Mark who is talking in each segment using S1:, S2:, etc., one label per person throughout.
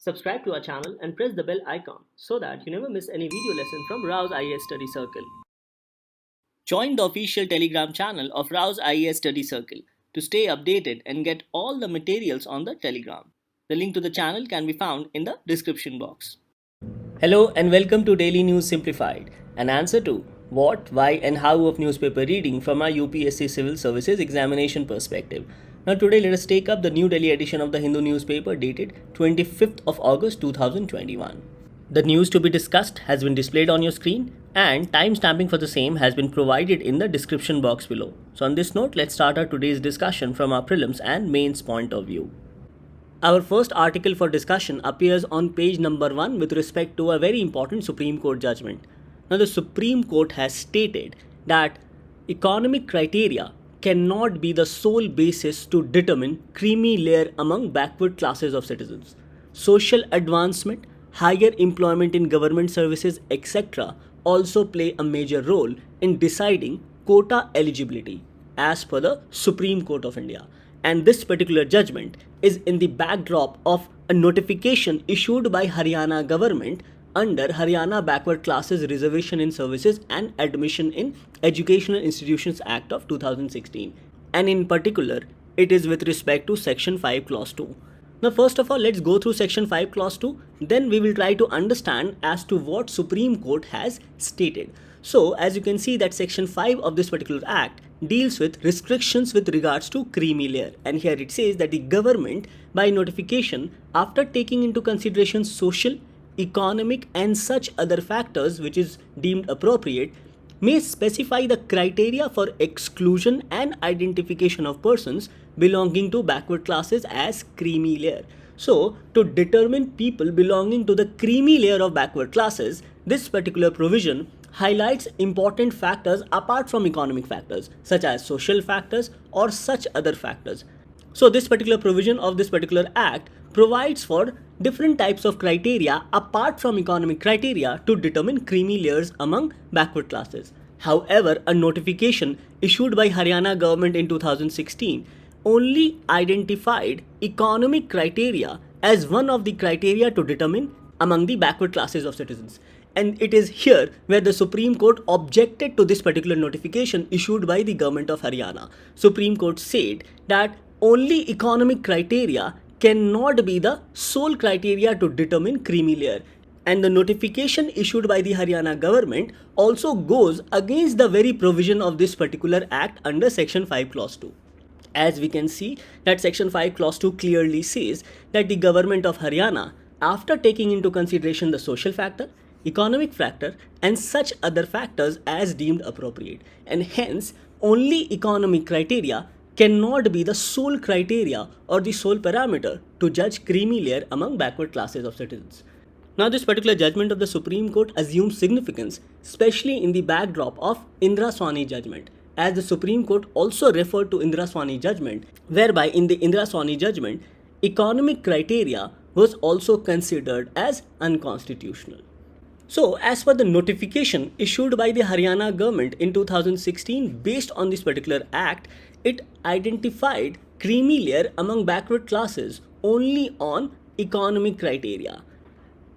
S1: Subscribe to our channel and press the bell icon so that you never miss any video lesson from Rao's IAS Study Circle. Join the official Telegram channel of Rao's IAS Study Circle to stay updated and get all the materials on the Telegram. The link to the channel can be found in the description box. Hello and welcome to Daily News Simplified, an answer to what, why and how of newspaper reading from our UPSC Civil Services examination perspective. Now today let us take up the New Delhi edition of the Hindu newspaper dated 25th of August 2021. The news to be discussed has been displayed on your screen and timestamping for the same has been provided in the description box below. So on this note, let's start our today's discussion from our prelims and mains point of view. Our first article for discussion appears on page number 1 with respect to a very important Supreme Court judgment. Now the Supreme Court has stated that economic criteria cannot be the sole basis to determine creamy layer among backward classes of citizens. Social advancement, higher employment in government services, etc. also play a major role in deciding quota eligibility as per the Supreme Court of India. And this particular judgment is in the backdrop of a notification issued by Haryana government under Haryana Backward Classes Reservation in Services and Admission in Educational Institutions Act of 2016. And in particular, it is with respect to Section 5 Clause 2. Now first of all, let's go through Section 5 Clause 2. Then we will try to understand as to what Supreme Court has stated. So as you can see that Section 5 of this particular act deals with restrictions with regards to creamy layer. And here it says that the government by notification, after taking into consideration social, economic and such other factors which is deemed appropriate, may specify the criteria for exclusion and identification of persons belonging to backward classes as creamy layer. So to determine people belonging to the creamy layer of backward classes, this particular provision highlights important factors apart from economic factors such as social factors or such other factors. So this particular provision of this particular act provides for different types of criteria apart from economic criteria to determine creamy layers among backward classes. However, a notification issued by Haryana government in 2016 only identified economic criteria as one of the criteria to determine among the backward classes of citizens. And it is here where the Supreme Court objected to this particular notification issued by the government of Haryana. Supreme Court said that only economic criteria cannot be the sole criteria to determine creamy layer. And the notification issued by the Haryana government also goes against the very provision of this particular act under Section 5 Clause 2. As we can see that Section 5 Clause 2 clearly says that the government of Haryana, after taking into consideration the social factor, economic factor and such other factors as deemed appropriate, and hence only economic criteria cannot be the sole criteria or the sole parameter to judge creamy layer among backward classes of citizens. Now this particular judgment of the Supreme Court assumes significance, especially in the backdrop of Indra Swani judgment, as the Supreme Court also referred to Indra Swani judgment, whereby in the Indra Swani judgment, economic criteria was also considered as unconstitutional. So as per the notification issued by the Haryana government in 2016 based on this particular act, it identified creamy layer among backward classes only on economic criteria.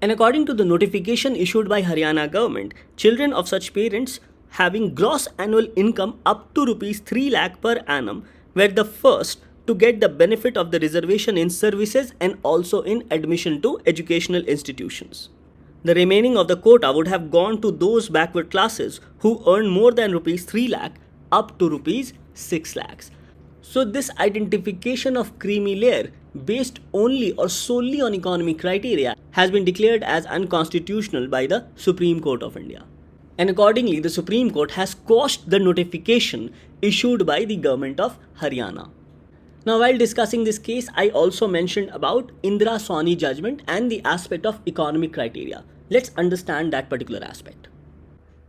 S1: And according to the notification issued by Haryana government, children of such parents having gross annual income up to Rs 3 lakh per annum were the first to get the benefit of the reservation in services and also in admission to educational institutions. The remaining of the quota would have gone to those backward classes who earn more than Rs 3 lakh up to Rs 6 lakhs. So this identification of creamy layer based only or solely on economic criteria has been declared as unconstitutional by the Supreme Court of India. And accordingly, the Supreme Court has quashed the notification issued by the government of Haryana. Now while discussing this case, I also mentioned about Indra Swani judgment and the aspect of economic criteria. Let's understand that particular aspect.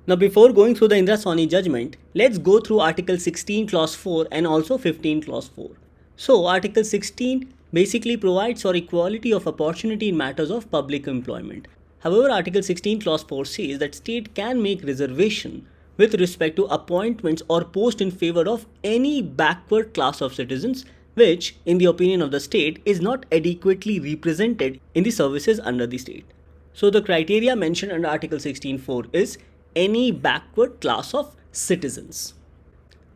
S1: Now before going through the Indra Swani judgment, let's go through Article 16 Clause 4 and also 15 Clause 4. So Article 16 basically provides for equality of opportunity in matters of public employment. However, Article 16 Clause 4 says that state can make reservation with respect to appointments or posts in favor of any backward class of citizens which, in the opinion of the state, is not adequately represented in the services under the state. So the criteria mentioned under Article 16.4 is any backward class of citizens.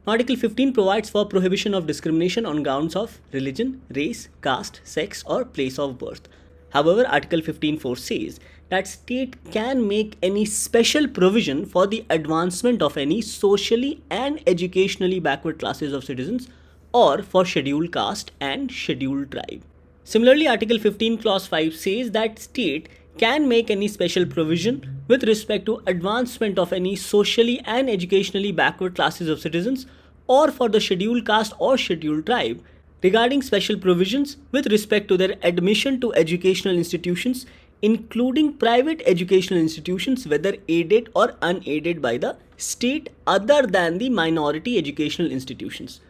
S1: Article 15 provides for prohibition of discrimination on grounds of religion, race, caste, sex, or place of birth. However, Article 15.4 says that state can make any special provision for the advancement of any socially and educationally backward classes of citizens or for scheduled caste and scheduled tribe. Similarly, Article 15 Clause 5 says that state can make any special provision with respect to advancement of any socially and educationally backward classes of citizens or for the scheduled caste or scheduled tribe regarding special provisions with respect to their admission to educational institutions, including private educational institutions, whether aided or unaided by the state other than the minority educational institutions.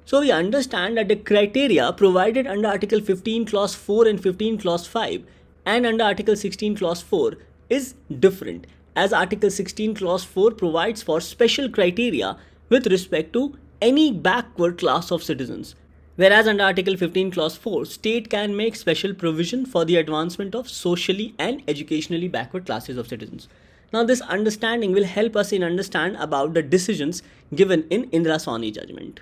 S1: So we understand that the criteria provided under Article 15 Clause 4 and 15 Clause 5 and under Article 16 Clause 4 is different, as Article 16 Clause 4 provides for special criteria with respect to any backward class of citizens, whereas under Article 15 Clause 4, state can make special provision for the advancement of socially and educationally backward classes of citizens. Now this understanding will help us in understand about the decisions given in Indira Sawhney judgment.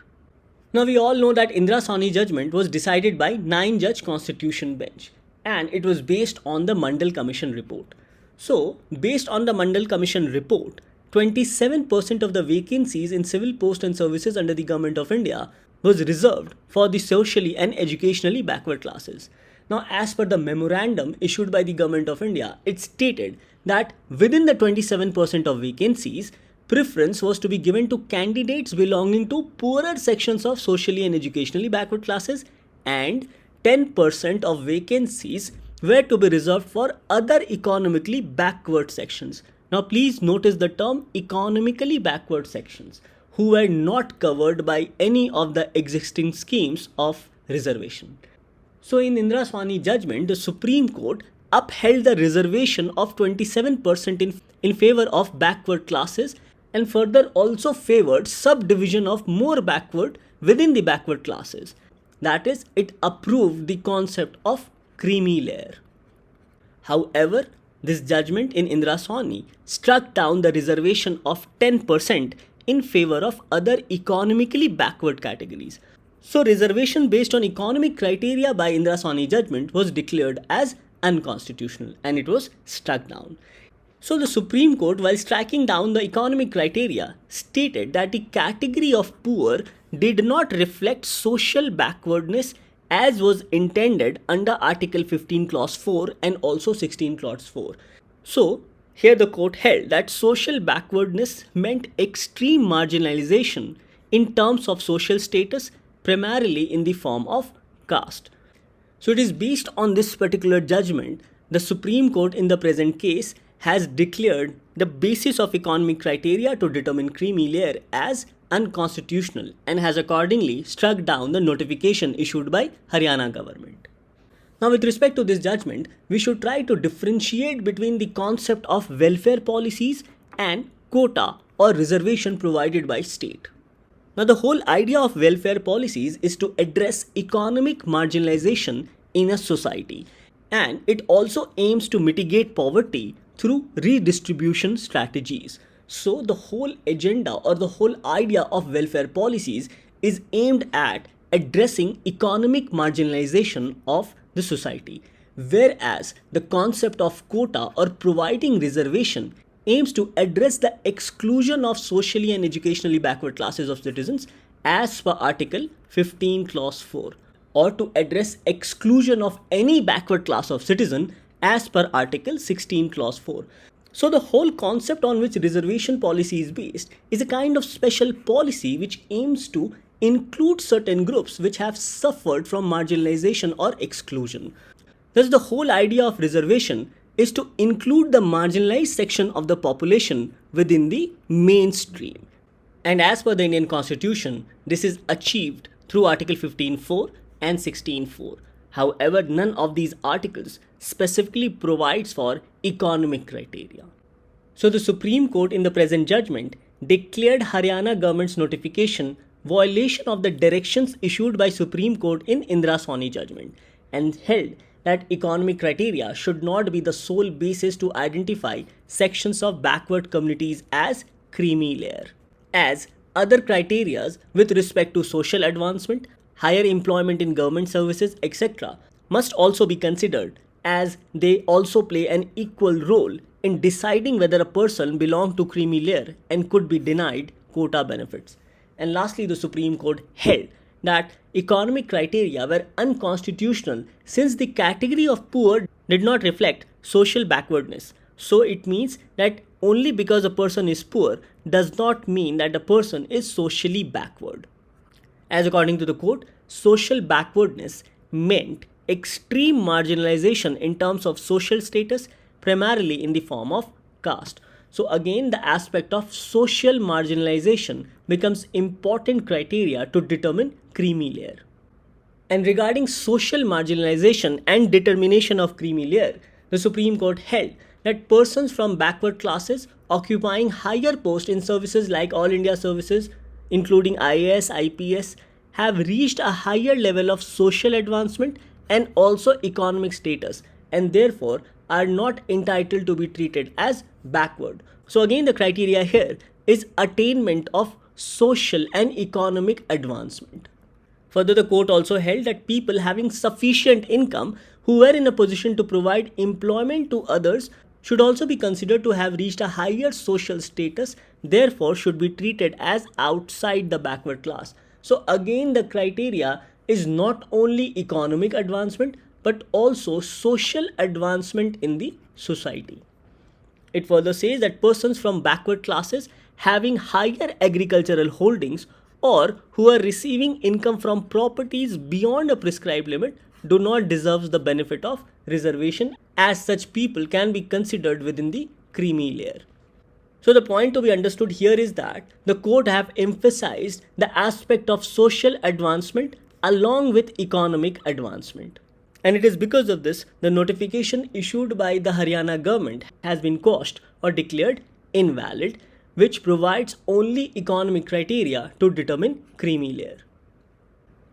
S1: Now we all know that Indira Sawhney judgment was decided by 9-judge Constitution Bench and it was based on the Mandal Commission report. So based on the Mandal Commission report, 27% of the vacancies in civil post and services under the Government of India was reserved for the socially and educationally backward classes. Now, as per the memorandum issued by the Government of India, it stated that within the 27% of vacancies, preference was to be given to candidates belonging to poorer sections of socially and educationally backward classes, and 10% of vacancies were to be reserved for other economically backward sections. Now please notice the term economically backward sections, who were not covered by any of the existing schemes of reservation. So in Indira Sawhney judgment, the Supreme Court upheld the reservation of 27% in favor of backward classes and further also favored subdivision of more backward within the backward classes. That is, it approved the concept of creamy layer. However, this judgment in Indira Sawhney struck down the reservation of 10% in favor of other economically backward categories. So reservation based on economic criteria by Indira Sawhney judgment was declared as unconstitutional and it was struck down. So the Supreme Court, while striking down the economic criteria, stated that the category of poor did not reflect social backwardness as was intended under Article 15 Clause 4 and also 16 Clause 4. So here the court held that social backwardness meant extreme marginalization in terms of social status, primarily in the form of caste. So it is based on this particular judgment, the Supreme Court in the present case has declared the basis of economic criteria to determine creamy layer as unconstitutional and has accordingly struck down the notification issued by Haryana government. Now with respect to this judgment, we should try to differentiate between the concept of welfare policies and quota or reservation provided by state. Now the whole idea of welfare policies is to address economic marginalization in a society, and it also aims to mitigate poverty through redistribution strategies. So the whole agenda or the whole idea of welfare policies is aimed at addressing economic marginalization of the society, whereas the concept of quota or providing reservation aims to address the exclusion of socially and educationally backward classes of citizens as per Article 15 Clause 4, or to address exclusion of any backward class of citizen as per Article 16 Clause 4. So the whole concept on which reservation policy is based is a kind of special policy which aims to include certain groups which have suffered from marginalization or exclusion. Thus the whole idea of reservation is to include the marginalized section of the population within the mainstream. And as per the Indian Constitution, this is achieved through Article 15.4 and 16.4. However, none of these articles specifically provides for economic criteria. So the Supreme Court in the present judgment declared Haryana government's notification violation of the directions issued by Supreme Court in Indira Sawhney judgment and held that economic criteria should not be the sole basis to identify sections of backward communities as creamy layer, as other criteria with respect to social advancement, higher employment in government services, etc. must also be considered, as they also play an equal role in deciding whether a person belongs to creamy layer and could be denied quota benefits. And lastly, the Supreme Court held that economic criteria were unconstitutional since the category of poor did not reflect social backwardness. So it means that only because a person is poor does not mean that a person is socially backward. As according to the court, social backwardness meant extreme marginalization in terms of social status, primarily in the form of caste. So again, the aspect of social marginalization becomes important criteria to determine creamy layer. And regarding social marginalization and determination of creamy layer, the Supreme Court held that persons from backward classes occupying higher posts in services like All India services, including IAS, IPS, have reached a higher level of social advancement and also economic status, and therefore are not entitled to be treated as backward. So again, the criteria here is attainment of social and economic advancement. Further, the court also held that people having sufficient income who were in a position to provide employment to others should also be considered to have reached a higher social status, therefore should be treated as outside the backward class. So again, the criteria is not only economic advancement but also social advancement in the society. It further says that persons from backward classes having higher agricultural holdings or who are receiving income from properties beyond a prescribed limit do not deserve the benefit of reservation, as such people can be considered within the creamy layer. So the point to be understood here is that the court have emphasized the aspect of social advancement along with economic advancement. And it is because of this the notification issued by the Haryana government has been quashed or declared invalid, which provides only economic criteria to determine creamy layer.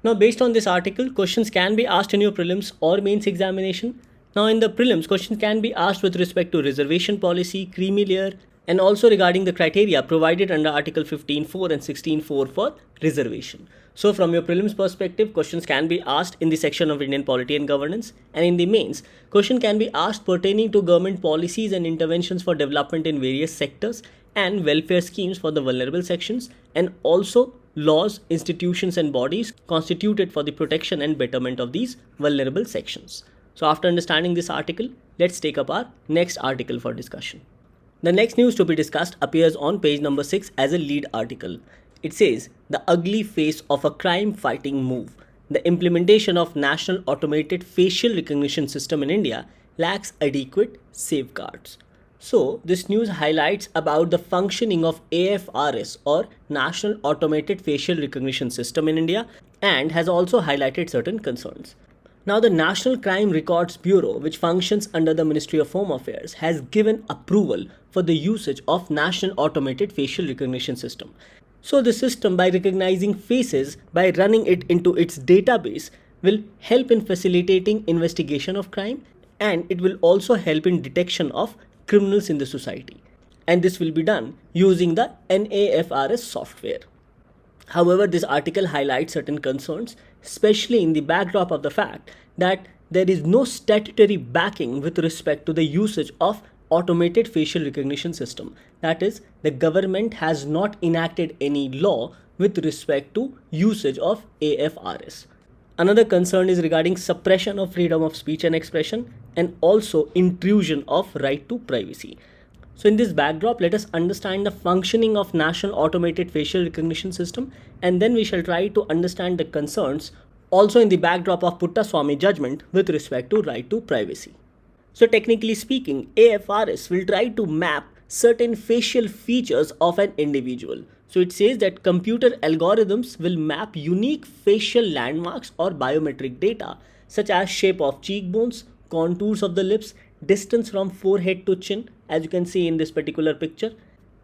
S1: Now, based on this article, questions can be asked in your prelims or mains examination. Now, in the prelims, questions can be asked with respect to reservation policy, creamy layer, and also regarding the criteria provided under Article 15.4 and 16.4 for reservation. So, from your prelims perspective, questions can be asked in the section of Indian Polity and Governance, and in the mains, question can be asked pertaining to government policies and interventions for development in various sectors and welfare schemes for the vulnerable sections, and also laws, institutions and bodies constituted for the protection and betterment of these vulnerable sections. So after understanding this article, let's take up our next article for discussion. The next news to be discussed appears on page number 6 as a lead article. It says, the ugly face of a crime fighting move. The implementation of National Automated Facial Recognition System in India lacks adequate safeguards. So, this news highlights about the functioning of AFRS or National Automated Facial Recognition System in India and has also highlighted certain concerns. Now, the National Crime Records Bureau, which functions under the Ministry of Home Affairs, has given approval for the usage of National Automated Facial Recognition System. So, the system, by recognizing faces by running it into its database, will help in facilitating investigation of crime, and it will also help in detection of criminals in the society, and this will be done using the NAFRS software. However, this article highlights certain concerns, especially in the backdrop of the fact that there is no statutory backing with respect to the usage of automated facial recognition system. That is, the government has not enacted any law with respect to usage of AFRS. Another concern is regarding suppression of freedom of speech and expression and also intrusion of right to privacy. So in this backdrop, let us understand the functioning of National Automated Facial Recognition System, and then we shall try to understand the concerns also in the backdrop of Puttaswamy judgment with respect to right to privacy. So technically speaking, AFRS will try to map certain facial features of an individual. So it says that computer algorithms will map unique facial landmarks or biometric data such as shape of cheekbones, contours of the lips, distance from forehead to chin, as you can see in this particular picture,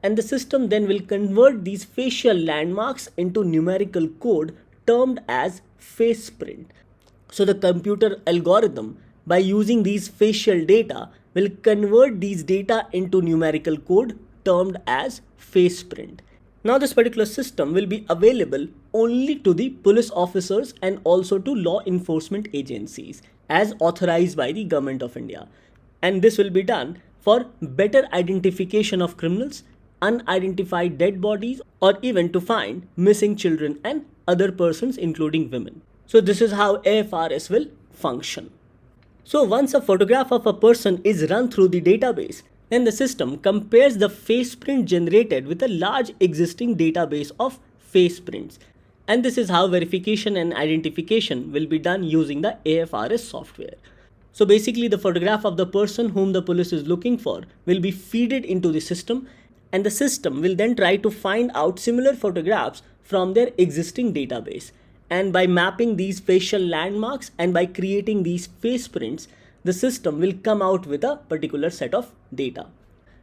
S1: and the system then will convert these facial landmarks into numerical code termed as face print. So the computer algorithm, by using these facial data, will convert these data into numerical code termed as face print. Now this particular system will be available only to the police officers and also to law enforcement agencies as authorized by the Government of India. And this will be done for better identification of criminals, unidentified dead bodies, or even to find missing children and other persons including women. So this is how AFRS will function. So once a photograph of a person is run through the database, then the system compares the face print generated with a large existing database of face prints. And this is how verification and identification will be done using the AFRS software. So basically the photograph of the person whom the police is looking for will be feeded into the system, and the system will then try to find out similar photographs from their existing database. And by mapping these facial landmarks and by creating these face prints, the system will come out with a particular set of data.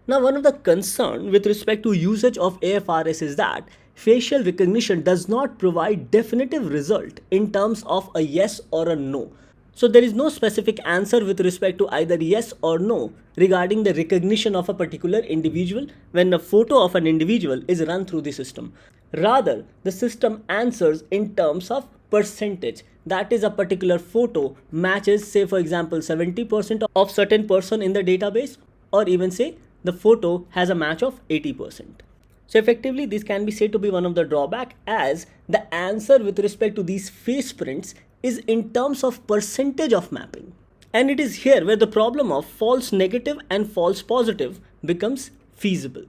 S1: Now, one of the concerns with respect to usage of AFRS is that facial recognition does not provide definitive result in terms of a yes or a no. So there is no specific answer with respect to either yes or no regarding the recognition of a particular individual when a photo of an individual is run through the system. Rather, the system answers in terms of percentage. That is, a particular photo matches, say for example, 70% of certain person in the database, or even say the photo has a match of 80%. So effectively, this can be said to be one of the drawback, as the answer with respect to these face prints is in terms of percentage of mapping. And it is here where the problem of false negative and false positive becomes feasible.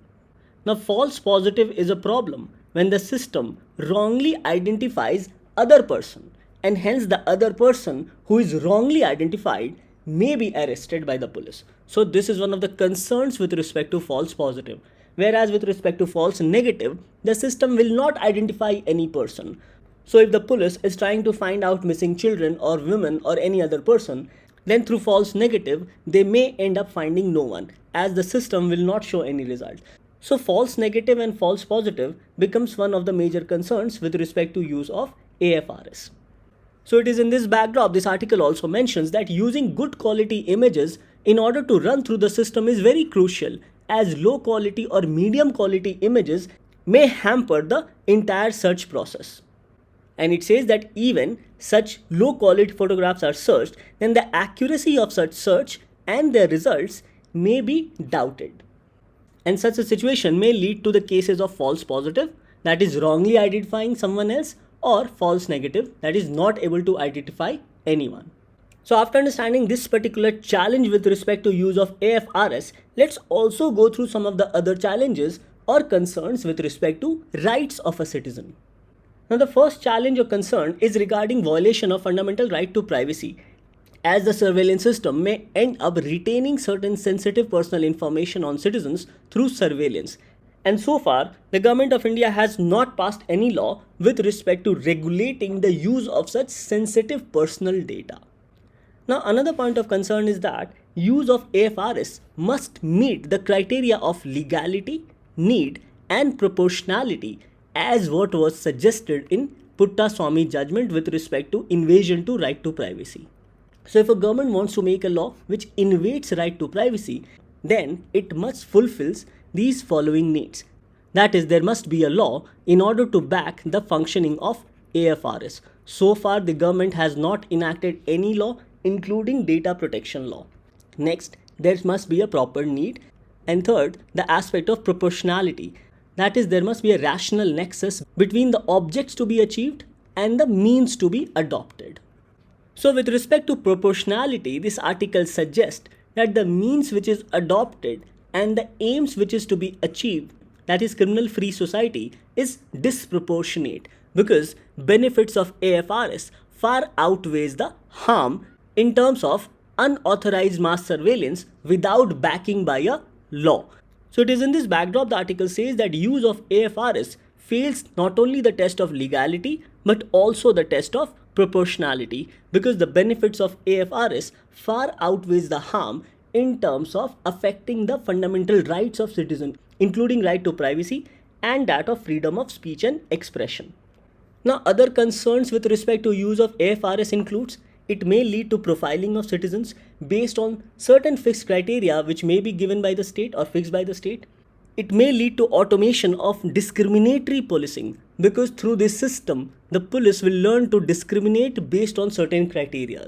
S1: Now, false positive is a problem when the system wrongly identifies other person, and hence the other person who is wrongly identified may be arrested by the police. So this is one of the concerns with respect to false positive. Whereas with respect to false negative, the system will not identify any person. So if the police is trying to find out missing children or women or any other person, then through false negative, they may end up finding no one, as the system will not show any result. So false negative and false positive becomes one of the major concerns with respect to use of AFRS. So it is in this backdrop, this article also mentions that using good quality images in order to run through the system is very crucial, as low quality or medium quality images may hamper the entire search process. And it says that even such low quality photographs are searched, then the accuracy of such search and their results may be doubted. And such a situation may lead to the cases of false positive, that is wrongly identifying someone else, or false negative, that is not able to identify anyone. So after understanding this particular challenge with respect to use of AFRS, let's also go through some of the other challenges or concerns with respect to rights of a citizen. Now the first challenge or concern is regarding violation of fundamental right to privacy, as the surveillance system may end up retaining certain sensitive personal information on citizens through surveillance. And so far, the Government of India has not passed any law with respect to regulating the use of such sensitive personal data. Now another point of concern is that use of AFRS must meet the criteria of legality, need and proportionality, as what was suggested in Puttaswamy judgment with respect to invasion to right to privacy. So if a government wants to make a law which invades right to privacy, then it must fulfill these following needs. That is, there must be a law in order to back the functioning of AFRS. So far, the government has not enacted any law, including data protection law. Next, there must be a proper need. And third, the aspect of proportionality. That is, there must be a rational nexus between the objects to be achieved and the means to be adopted. So with respect to proportionality, this article suggests that the means which is adopted and the aims which is to be achieved, that is criminal-free society, is disproportionate, because benefits of AFRS far outweighs the harm in terms of unauthorized mass surveillance without backing by a law. So it is in this backdrop the article says that use of AFRS fails not only the test of legality but also the test of proportionality, because the benefits of AFRS far outweighs the harm in terms of affecting the fundamental rights of citizens, including right to privacy and that of freedom of speech and expression. Now, other concerns with respect to use of AFRS includes it may lead to profiling of citizens based on certain fixed criteria which may be given by the state or fixed by the state. It may lead to automation of discriminatory policing because through this system, the police will learn to discriminate based on certain criteria.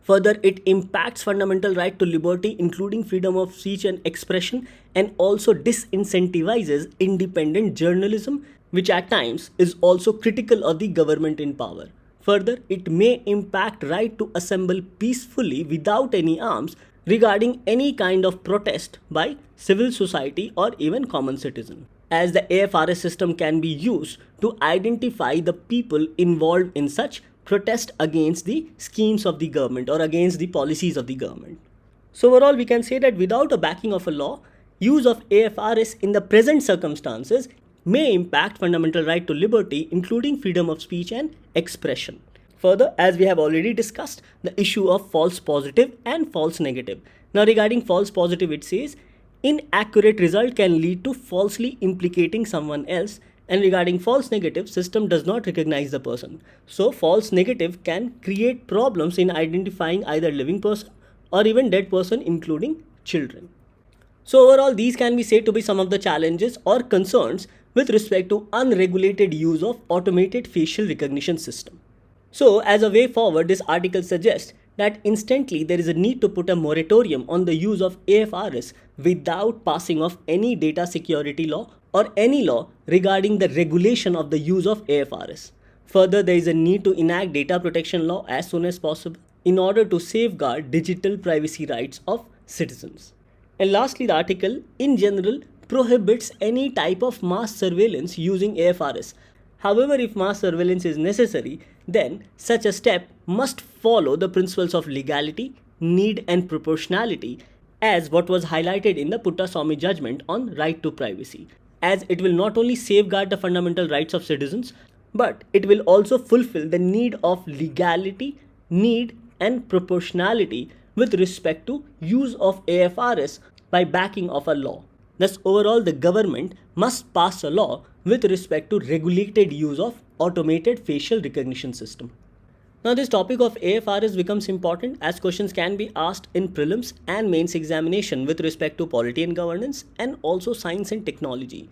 S1: Further, it impacts fundamental right to liberty, including freedom of speech and expression, and also disincentivizes independent journalism, which at times is also critical of the government in power. Further, it may impact right to assemble peacefully without any arms regarding any kind of protest by civil society or even common citizen, as the AFRS system can be used to identify the people involved in such protest against the schemes of the government or against the policies of the government. So overall, we can say that without a backing of a law, use of AFRS in the present circumstances may impact fundamental right to liberty, including freedom of speech and expression. Further, as we have already discussed, the issue of false positive and false negative. Now regarding false positive, it says inaccurate result can lead to falsely implicating someone else, and regarding false negative, system does not recognize the person. So false negative can create problems in identifying either living person or even dead person, including children. So overall, these can be said to be some of the challenges or concerns with respect to unregulated use of automated facial recognition system. So as a way forward, this article suggests that instantly there is a need to put a moratorium on the use of AFRS without passing of any data security law or any law regarding the regulation of the use of AFRS. Further, there is a need to enact data protection law as soon as possible in order to safeguard digital privacy rights of citizens. And lastly, the article in general prohibits any type of mass surveillance using AFRS. However, if mass surveillance is necessary, then such a step must follow the principles of legality, need and proportionality, as what was highlighted in the Puttaswamy judgment on right to privacy, as it will not only safeguard the fundamental rights of citizens, but it will also fulfill the need of legality, need and proportionality with respect to use of AFRS by backing of a law. Thus, overall, the government must pass a law with respect to regulated use of automated facial recognition system. Now, this topic of AFRS becomes important as questions can be asked in prelims and mains examination with respect to polity and governance and also science and technology.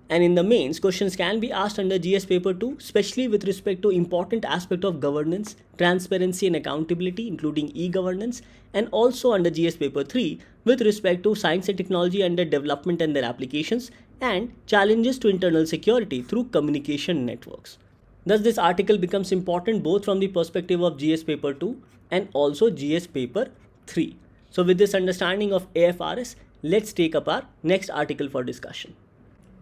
S1: And in the mains, questions can be asked under GS paper 2, especially with respect to important aspect of governance, transparency and accountability, including e-governance, and also under GS paper 3 with respect to science and technology under development and their applications and challenges to internal security through communication networks. Thus, this article becomes important both from the perspective of GS paper 2 and also GS paper 3. So with this understanding of AFRS, let's take up our next article for discussion.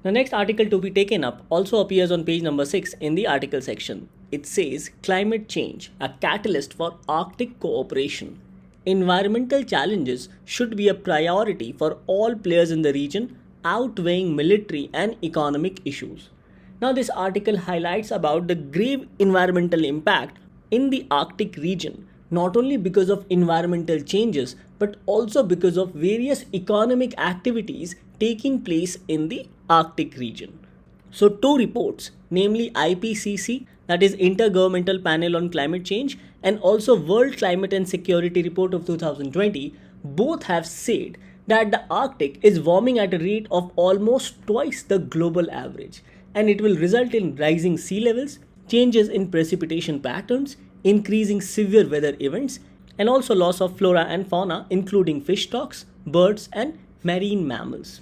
S1: The next article to be taken up also appears on page number 6 in the article section. It says climate change, a catalyst for Arctic cooperation. Environmental challenges should be a priority for all players in the region, outweighing military and economic issues. Now this article highlights about the grave environmental impact in the Arctic region, not only because of environmental changes, but also because of various economic activities taking place in the Arctic region. So two reports, namely IPCC, that is Intergovernmental Panel on Climate Change, and also World Climate and Security Report of 2020, both have said that the Arctic is warming at a rate of almost twice the global average, and it will result in rising sea levels, changes in precipitation patterns, increasing severe weather events, and also loss of flora and fauna, including fish stocks, birds, and marine mammals.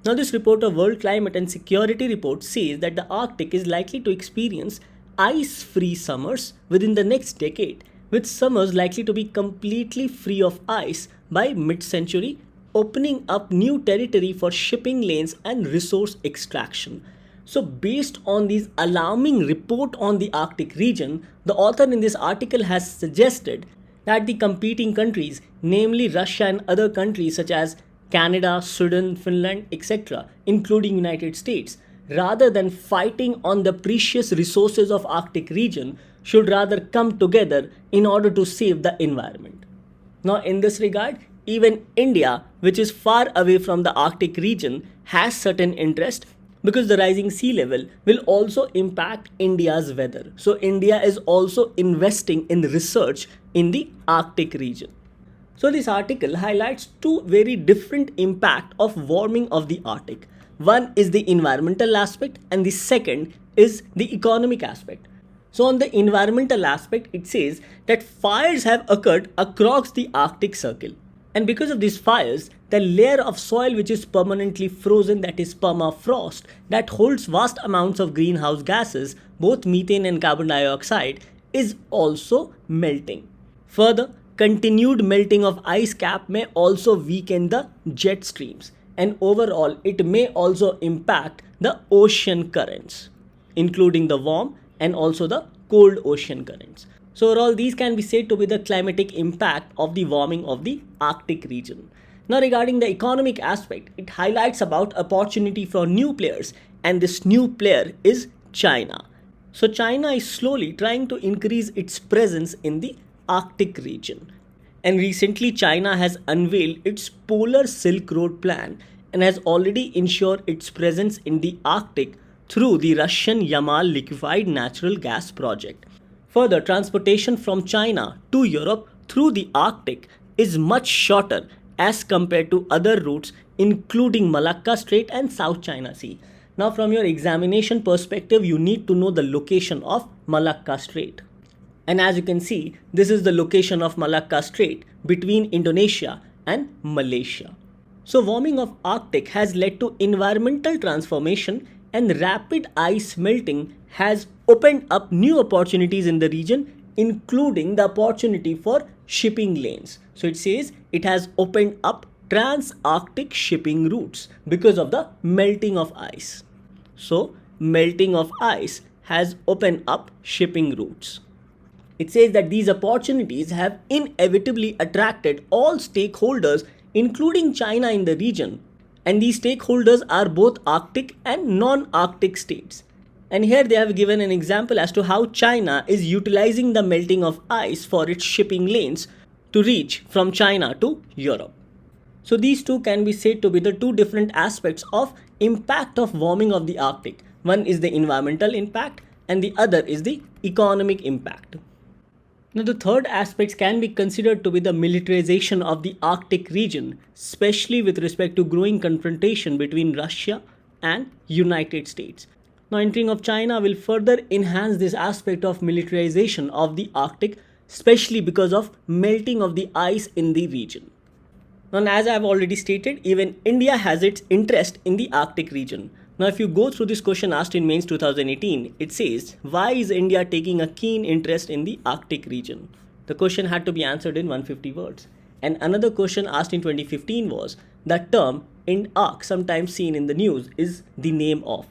S1: Now, this report of World Climate and Security Report says that the Arctic is likely to experience ice-free summers within the next decade, with summers likely to be completely free of ice by mid-century, opening up new territory for shipping lanes and resource extraction. So based on this alarming report on the Arctic region, the author in this article has suggested that the competing countries, namely Russia and other countries such as Canada, Sweden, Finland, etc., including United States, rather than fighting on the precious resources of Arctic region, should rather come together in order to save the environment. Now, in this regard, even India, which is far away from the Arctic region, has certain interest because the rising sea level will also impact India's weather. So India is also investing in research in the Arctic region. So this article highlights two very different impact of warming of the Arctic. One is the environmental aspect and the second is the economic aspect. So on the environmental aspect, it says that fires have occurred across the Arctic Circle. And because of these fires, the layer of soil which is permanently frozen, that is permafrost, that holds vast amounts of greenhouse gases, both methane and carbon dioxide, is also melting. Further, continued melting of ice cap may also weaken the jet streams, and overall it may also impact the ocean currents, including the warm and also the cold ocean currents. So overall, these can be said to be the climatic impact of the warming of the Arctic region. Now regarding the economic aspect, it highlights about opportunity for new players, and this new player is China. So China is slowly trying to increase its presence in the Arctic region. And recently China has unveiled its Polar Silk Road plan and has already ensured its presence in the Arctic through the Russian Yamal liquefied natural gas project. Further, transportation from China to Europe through the Arctic is much shorter as compared to other routes including Malacca Strait and South China Sea. Now from your examination perspective, you need to know the location of Malacca Strait. And as you can see, this is the location of Malacca Strait between Indonesia and Malaysia. So warming of Arctic has led to environmental transformation, and rapid ice melting has opened up new opportunities in the region, including the opportunity for shipping lanes. So it says it has opened up trans-Arctic shipping routes because of the melting of ice. So melting of ice has opened up shipping routes. It says that these opportunities have inevitably attracted all stakeholders, including China in the region. And these stakeholders are both Arctic and non-Arctic states. And here they have given an example as to how China is utilizing the melting of ice for its shipping lanes to reach from China to Europe. So these two can be said to be the two different aspects of impact of warming of the Arctic. One is the environmental impact and the other is the economic impact. Now the third aspect can be considered to be the militarization of the Arctic region, especially with respect to growing confrontation between Russia and United States. Now entering of China will further enhance this aspect of militarization of the Arctic, especially because of melting of the ice in the region. Now as I have already stated, even India has its interest in the Arctic region. Now if you go through this question asked in mains 2018, it says, why is India taking a keen interest in the Arctic region? The question had to be answered in 150 words. And another question asked in 2015 was, the term IndARC, sometimes seen in the news, is the name of.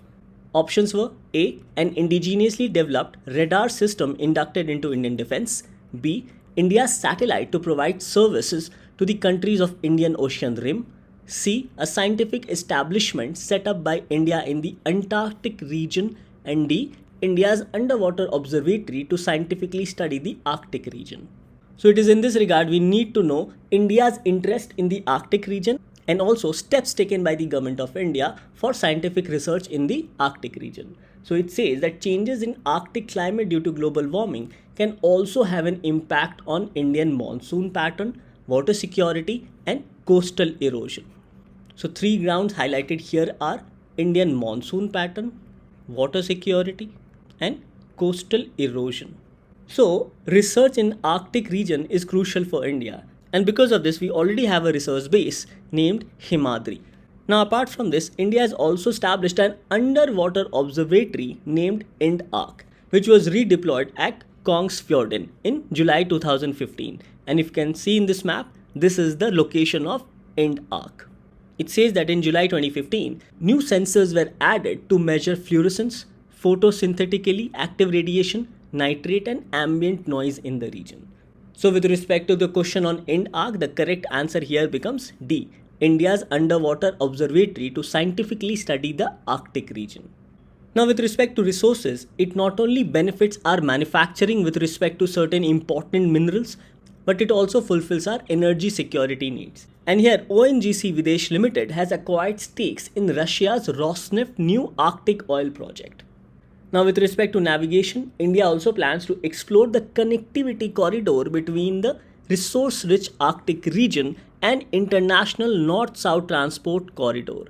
S1: Options were A, an indigenously developed radar system inducted into Indian defense. B, India's satellite to provide services to the countries of Indian Ocean Rim. C, a scientific establishment set up by India in the Antarctic region. And D, India's underwater observatory to scientifically study the Arctic region. So it is in this regard we need to know India's interest in the Arctic region and also steps taken by the government of India for scientific research in the Arctic region. So it says that changes in Arctic climate due to global warming can also have an impact on Indian monsoon pattern, water security and coastal erosion. So three grounds highlighted here are Indian monsoon pattern, water security and coastal erosion. So research in Arctic region is crucial for India, and because of this we already have a research base named Himadri. Now apart from this, India has also established an underwater observatory named IndARC, which was redeployed at Kongsfjorden in July 2015. And if you can see in this map, this is the location of IndARC. It says that in July 2015, new sensors were added to measure fluorescence, photosynthetically active radiation, nitrate and ambient noise in the region. So with respect to the question on IndARC, the correct answer here becomes D, India's underwater observatory to scientifically study the Arctic region. Now with respect to resources, it not only benefits our manufacturing with respect to certain important minerals, but it also fulfills our energy security needs. And here ONGC Videsh Limited has acquired stakes in Russia's Rosneft new Arctic oil project. Now, with respect to navigation, India also plans to explore the connectivity corridor between the resource-rich Arctic region and international north-south transport corridor.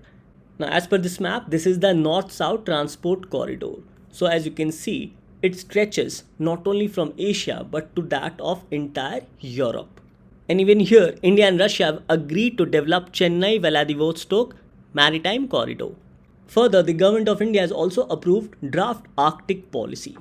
S1: Now, as per this map, this is the north-south transport corridor. So, as you can see, it stretches not only from Asia but to that of entire Europe. And even here, India and Russia have agreed to develop Chennai-Vladivostok maritime corridor. Further, the government of India has also approved draft Arctic policy.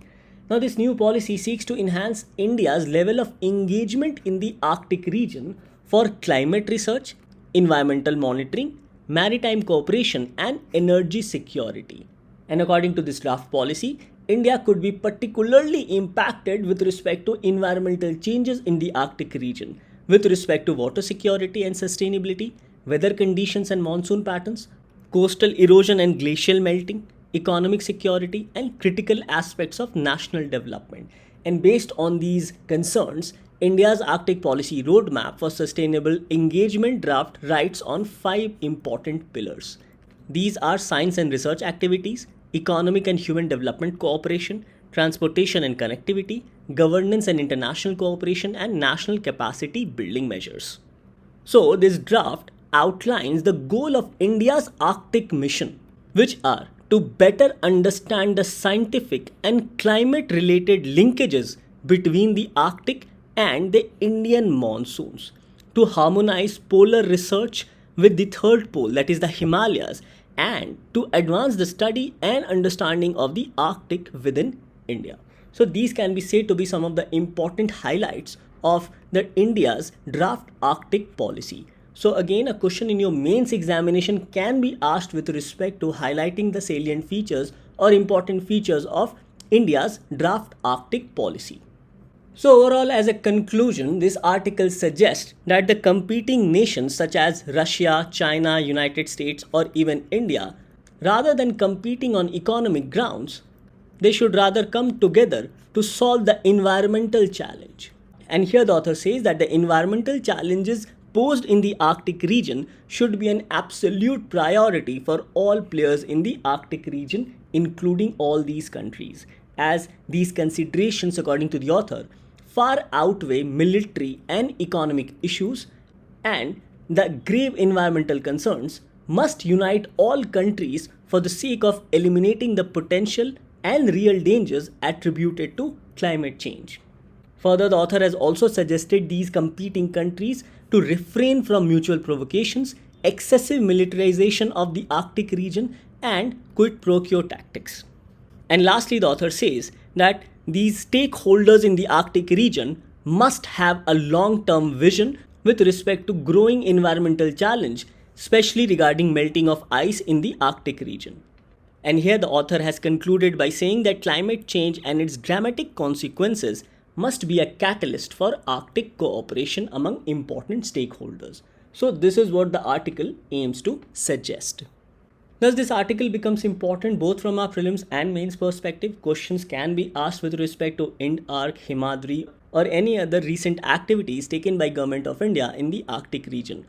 S1: Now, this new policy seeks to enhance India's level of engagement in the Arctic region for climate research, environmental monitoring, maritime cooperation, and energy security. And according to this draft policy, India could be particularly impacted with respect to environmental changes in the Arctic region, with respect to water security and sustainability, weather conditions and monsoon patterns, coastal erosion and glacial melting, economic security, and critical aspects of national development. And based on these concerns, India's Arctic policy roadmap for sustainable engagement draft writes on 5 important pillars. These are science and research activities, economic and human development cooperation, transportation and connectivity, governance and international cooperation, and national capacity building measures. So, this draft outlines the goal of India's Arctic mission, which are to better understand the scientific and climate-related linkages between the Arctic and the Indian monsoons, to harmonize polar research with the third pole, that is the Himalayas, and to advance the study and understanding of the Arctic within India. So these can be said to be some of the important highlights of the India's draft Arctic policy. So again, a question in your mains examination can be asked with respect to highlighting the salient features or important features of India's draft Arctic policy. So overall, as a conclusion, this article suggests that the competing nations such as Russia, China, United States, or even India, rather than competing on economic grounds, they should rather come together to solve the environmental challenge. And here the author says that the environmental challenges posed in the Arctic region should be an absolute priority for all players in the Arctic region, including all these countries, as these considerations, according to the author, far outweigh military and economic issues, and the grave environmental concerns must unite all countries for the sake of eliminating the potential and real dangers attributed to climate change. Further, the author has also suggested these competing countries to refrain from mutual provocations, excessive militarization of the Arctic region, and quid pro quo tactics. And lastly, the author says that these stakeholders in the Arctic region must have a long-term vision with respect to growing environmental challenge, especially regarding melting of ice in the Arctic region. And here the author has concluded by saying that climate change and its dramatic consequences must be a catalyst for Arctic cooperation among important stakeholders. So this is what the article aims to suggest. Thus, this article becomes important both from our prelims and mains perspective. Questions can be asked with respect to IndARC, Himadri, or any other recent activities taken by Government of India in the Arctic region.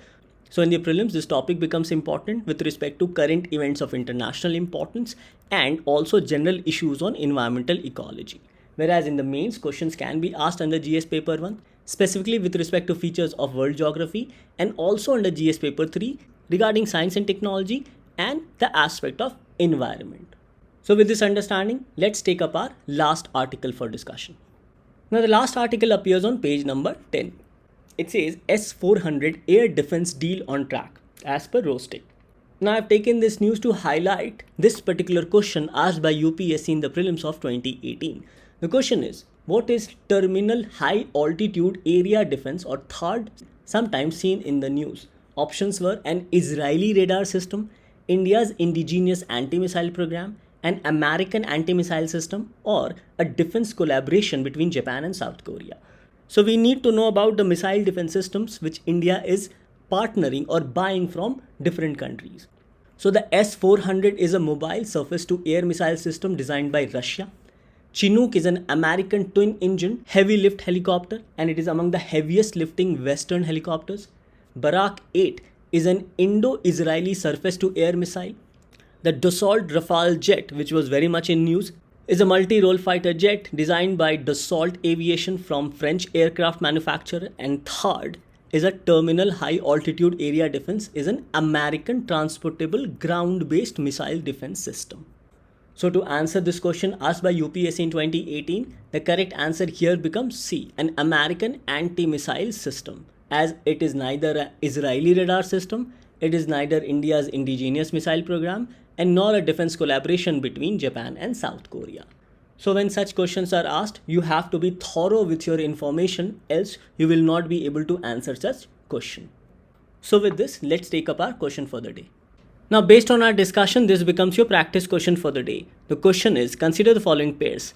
S1: So in the prelims, this topic becomes important with respect to current events of international importance and also general issues on environmental ecology. Whereas in the mains, questions can be asked under GS paper 1, specifically with respect to features of world geography, and also under GS paper 3 regarding science and technology and the aspect of environment. So with this understanding, let's take up our last article for discussion. Now the last article appears on page number 10. It says S-400 air defense deal on track as per Rostec. Now I've taken this news to highlight this particular question asked by UPSC in the prelims of 2018. The question is, what is terminal high altitude area defense or THAAD, sometimes seen in the news? Options were an Israeli radar system, India's indigenous anti-missile program, an American anti-missile system, or a defense collaboration between Japan and South Korea. So we need to know about the missile defense systems which India is partnering or buying from different countries. So the S-400 is a mobile surface to air missile system designed by Russia. Chinook is an American twin-engine heavy lift helicopter and it is among the heaviest lifting Western helicopters. Barak 8 is an Indo-Israeli surface-to-air missile. The Dassault Rafael jet, which was very much in news, is a multi-role fighter jet designed by Dassault Aviation from French aircraft manufacturer. And third is a terminal high altitude area defense is an American transportable ground-based missile defense system. So to answer this question asked by UPSC in 2018, the correct answer here becomes C, an American anti-missile system, as it is neither an Israeli radar system, it is neither India's indigenous missile program, and nor a defense collaboration between Japan and South Korea. So when such questions are asked, you have to be thorough with your information, else you will not be able to answer such question. So with this, let's take up our question for the day. Now based on our discussion, this becomes your practice question for the day. The question is, consider the following pairs: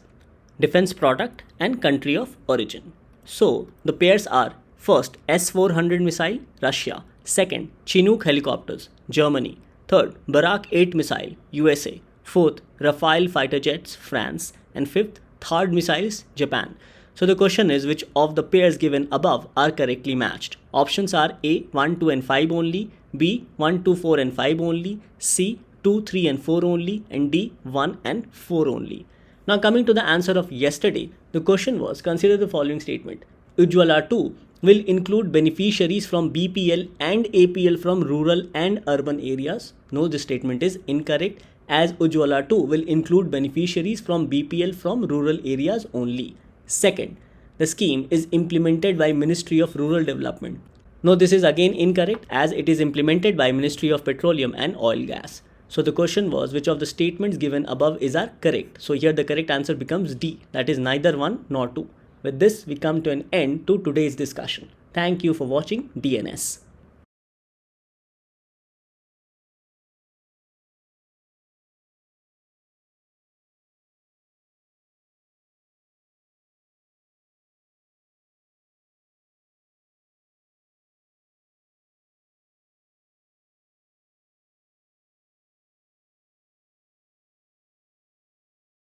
S1: defense product and country of origin. So the pairs are: first, S-400 missile, Russia; second, Chinook helicopters, Germany; third, Barak 8 missile, USA; fourth, Rafael fighter jets, France; and fifth, THAAD missiles, Japan. So the question is, which of the pairs given above are correctly matched? Options are A, 1, 2 and 5 only, B, 1, 2, 4 and 5 only, C, 2, 3 and 4 only, and D, 1 and 4 only. Now coming to the answer of yesterday, the question was, consider the following statement: Ujjwala 2 will include beneficiaries from BPL and APL from rural and urban areas. No, this statement is incorrect, as Ujjwala 2 will include beneficiaries from BPL from rural areas only. Second, the scheme is implemented by Ministry of Rural Development. No, this is again incorrect, as it is implemented by Ministry of Petroleum and Oil Gas. So the question was, which of the statements given above are correct? So here the correct answer becomes D, that is neither 1 nor 2. With this, we come to an end to today's discussion. Thank you for watching DNS.